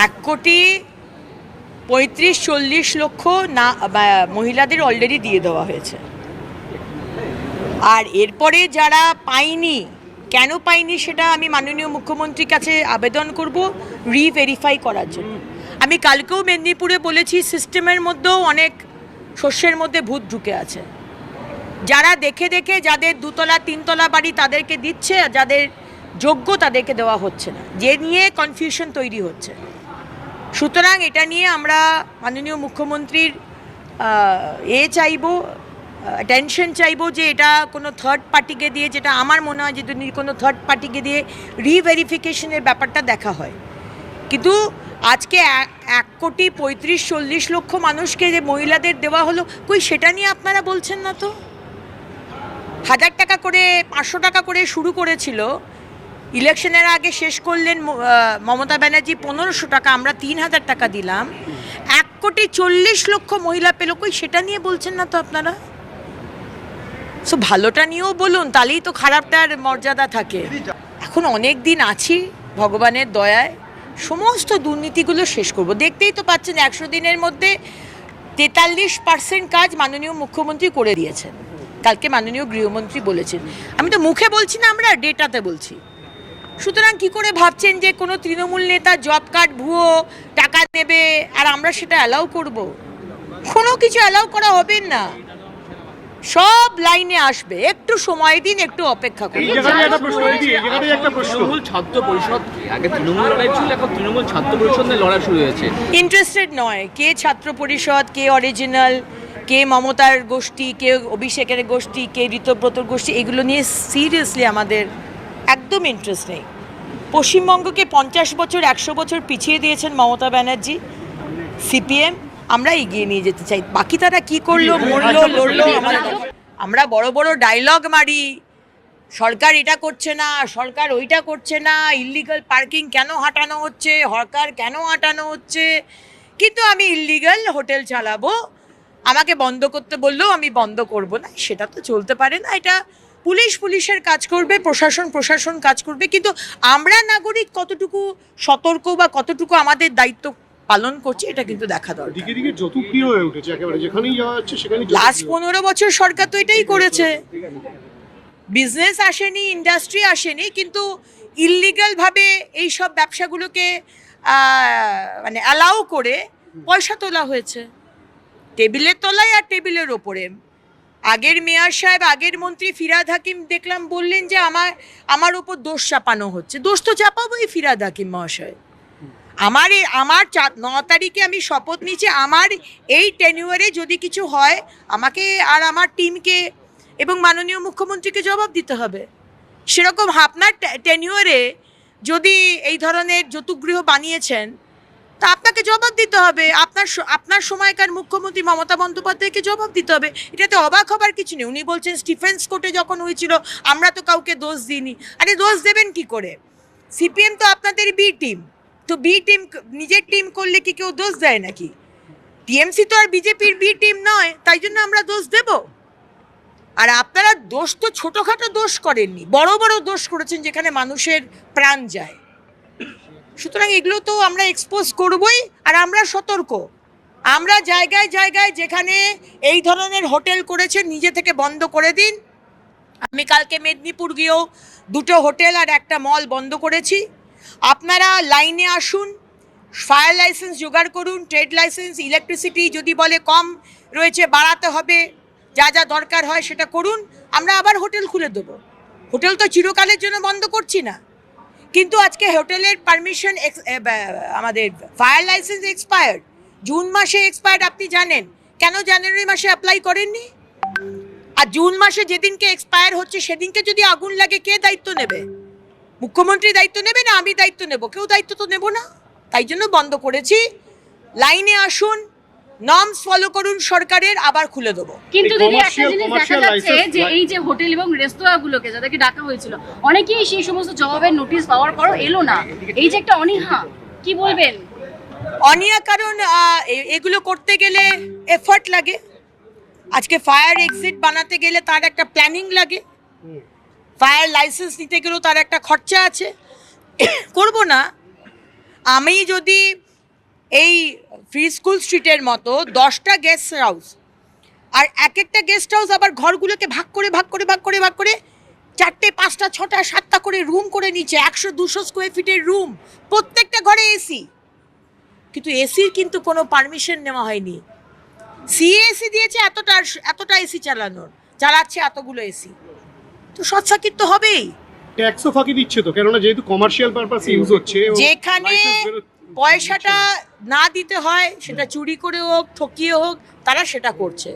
1,35,40 লক্ষ না মহিলাদের অলরেডি দিয়ে দেওয়া হয়েছে। আর এরপরে যারা পায়নি, কেন পাইনি সেটা আমি মাননীয় মুখ্যমন্ত্রীর কাছে আবেদন করব রিভেরিফাই করার জন্য। আমি কালকেও মেদিনীপুরে বলেছি, সিস্টেমের মধ্যেও অনেক শস্যের মধ্যে ভূত ঢুকে আছে। যারা দেখে দেখে যাদের 2তলা 3তলা বাড়ি তাদেরকে দিচ্ছে, যাদের যোগ্য তাদেরকে দেওয়া হচ্ছে না, যে নিয়ে কনফিউশন তৈরি হচ্ছে। সুতরাং এটা নিয়ে আমরা মাননীয় মুখ্যমন্ত্রীর টেনশন চাইবো যে এটা কোনো থার্ড পার্টিকে দিয়ে, যেটা আমার মনে হয় যে যদি কোনো থার্ড পার্টিকে দিয়ে রিভেরিফিকেশনের ব্যাপারটা দেখা হয়। কিন্তু আজকে 1,35,40 লক্ষ মানুষকে যে মহিলাদের দেওয়া হলো, কই সেটা নিয়ে আপনারা বলছেন না তো। 1000 টাকা করে 500 টাকা করে শুরু করেছিল, ইলেকশনের আগে শেষ করলেন মমতা ব্যানার্জি 1500 টাকা, আমরা 3000 টাকা দিলাম, 1,40 লক্ষ মহিলা পেল, কই সেটা নিয়ে বলছেন না তো আপনারা। সো ভালোটা নিয়েও বলুন, তাহলেই তো খারাপটার মর্যাদা থাকে। এখন অনেক দিন আছি, ভগবানের দয়ায় সমস্ত দুর্নীতিগুলো শেষ করব। দেখতেই তো পাচ্ছেন 100 দিনের মধ্যে 43% কাজ মাননীয় মুখ্যমন্ত্রী করে দিয়েছেন। কালকে মাননীয় গৃহমন্ত্রী বলেছেন, আমি তো মুখে বলছি না, আমরা ডেটাতে বলছি। সুতরাং কি করে ভাবছেন যে কোনো তৃণমূল নেতা জব কার্ড ভুয়ো টাকা নেবে আর আমরা সেটা অ্যালাউ করব? কোনো কিছু অ্যালাউ করা হবে না, সব লাইনে আসবে। একটু সময় দিন, একটু অপেক্ষা করুন। তৃণমূল ছাত্র পরিষদ আগে তৃণমূল লড়াই ছিল, এখন তৃণমূল ছাত্র পরিষদ নিয়ে লড়াই শুরু হয়েছে। ইন্টারেস্টেড নয় কে ছাত্র পরিষদ, কে অরিজিনাল, কে মমতার গোষ্ঠী, কে অভিষেকের গোষ্ঠী, কে ঋতব্রতর গোষ্ঠী, এগুলো নিয়ে সিরিয়াসলি আমাদের একদম ইন্টারেস্ট নেই। পশ্চিমবঙ্গকে 50 বছর 100 বছর পিছিয়ে দিয়েছেন মমতা ব্যানার্জি, সিপিএম। আমরা এগিয়ে নিয়ে যেতে চাই, বাকি তারা কি করলো, মরলো, লড়লো। আমরা বড় বড় ডায়লগ মারি, সরকার এটা করছে না, সরকার ওইটা করছে না, ইল্লিগাল পার্কিং কেন হাঁটানো হচ্ছে, হকার কেন হাঁটানো হচ্ছে। কিন্তু আমি ইল্লিগাল হোটেল চালাবো, আমাকে বন্ধ করতে বললেও আমি বন্ধ করব না, সেটা তো চলতে পারে না। এটা পুলিশের কাজ করবে, প্রশাসন কাজ করবে। কিন্তু আমরা নাগরিক কতটুকু সতর্ক বা কতটুকু আমাদের দায়িত্ব পালন করছি, এটা কিন্তু দেখা দরকার। দিকে দিকে জতুগৃহ হয়ে উঠেছে একেবারে, যেখানেই যাওয়া যাচ্ছে সেখানে। লাস্ট 15 বছর সরকার তো এটাই করেছে। বিজনেস আসেনি, ইন্ডাস্ট্রি আসেনি, কিন্তু ইল্লিগাল ভাবে এই সব ব্যবসাগুলোকে মানে অ্যালাউ করে পয়সা তোলা হয়েছে, টেবিলের তলায় আর টেবিলের ওপরে। আগের মেয়র সাহেব, আগের মন্ত্রী ফিরহাদ হাকিম দেখলাম বললেন যে আমার ওপর দোষ চাপানো হচ্ছে। দোষ তো চাপাবোই ফিরহাদ হাকিম মহাশয়। আমার 9 তারিখে আমি শপথ নিচ্ছি, আমার এই টেনিউরে যদি কিছু হয় আমাকে আর আমার টিমকে এবং মাননীয় মুখ্যমন্ত্রীকে জবাব দিতে হবে। সেরকম আপনার টেনিউরে যদি এই ধরনের যৌতুকগৃহ বানিয়েছেন তা আপনাকে জবাব দিতে হবে, আপনার সময়কার মুখ্যমন্ত্রী মমতা বন্দ্যোপাধ্যায়কে জবাব দিতে হবে। এটাতে অবাক হবার কিছু নেই। উনি বলছেন স্টিফেন্স কোর্টে যখন হয়েছিল আমরা তো কাউকে দোষ দিইনি। আরে দোষ দেবেন কি করে? সিপিএম তো আপনাদের বি টিম, তো বি টিম নিজের টিম করলে কি কেউ দোষ দেয় নাকি? টিএমসি তো আর বিজেপির বি টিম নয়, তাই জন্য আমরা দোষ দেব? আর আপনারা দোষ তো ছোটোখাটো দোষ করেননি, বড় বড় দোষ করেছেন যেখানে মানুষের প্রাণ যায়। সুতরাং এগুলো তো আমরা এক্সপোজ করবই। আর আমরা সতর্ক, আমরা জায়গায় জায়গায় যেখানে এই ধরনের হোটেল করেছে নিজে থেকে বন্ধ করে দিন। আমি কালকে মেদিনীপুর গিয়েও 2টো হোটেল আর একটা মল বন্ধ করেছি। আপনারা লাইনে আসুন, ফায়ার লাইসেন্স জোগাড় করুন, ট্রেড লাইসেন্স, ইলেকট্রিসিটি যদি বলে কম রয়েছে বাড়াতে হবে, যা যা দরকার হয় সেটা করুন। আমরা আবার হোটেল খুলে দেবো। হোটেল তো চিরকালের জন্য বন্ধ করছি না। কিন্তু আজকে হোটেলের পারমিশন, আমাদের ফায়ার লাইসেন্স এক্সপায়ার্ড, জুন মাসে এক্সপায়ার্ড। আপনি জানেন কেন জানুয়ারি মাসে অ্যাপ্লাই করেননি? আর জুন মাসে যেদিনকে এক্সপায়ার হচ্ছে সেদিনকে যদি আগুন লাগে কে দায়িত্ব নেবে? মুখ্যমন্ত্রী দায়িত্ব নেবে না আমি দায়িত্ব নেব? কেউ দায়িত্ব তো নেব না। তাই জন্য বন্ধ করেছি। লাইনে আসুন, নর্মস ফলো করুন সরকারের, আবার খুলে দেবো। কিন্তু দিদি একটা জিনিস দেখা যাচ্ছে যে এই যে হোটেল এবং রেস্তোরাঁগুলোকে যাদেরকে ডাকা হয়েছিল, অনেকেই সেই সমস্ত জবাবের নোটিশ পাওয়ার পরও এলো না। এই যে একটা অনীহা, কি বলবেন? অনীহা কারণ এগুলো করতে গেলে এফর্ট লাগে। আজকে ফায়ার এক্সিট বানাতে গেলে তার একটা প্ল্যানিং লাগে, ফায়ার লাইসেন্স নিতে গেলেও তার একটা খরচা আছে। করব না। আমি যদি এই ফ্রি স্কুল স্ট্রিটের মতো 10টা গেস্ট হাউস, আর এক একটা গেস্ট হাউস আবার ঘরগুলোকে ভাগ করে 4টে 5টা 6টা 7টা করে রুম করে নিচ্ছে, 100-200 স্কোয়ার ফিটের রুম, প্রত্যেকটা ঘরে এসি। কিন্তু এসির কিন্তু কোনো পারমিশন নেওয়া হয়নি। সিএসি দিয়েছে এতটা এসি চালাচ্ছে এতগুলো এসি, তো শর্ট সার্কিট তো হবেই। ট্যাক্সও ফাঁকি দিচ্ছে তো, কেননা যেহেতু কমার্শিয়াল পারপাসে ইউজ হচ্ছে, যেখানে পয়সাটা না দিতে হয়, সেটা চুরি করে হোক ঠকিয়ে হোক, তারা সেটা করছে।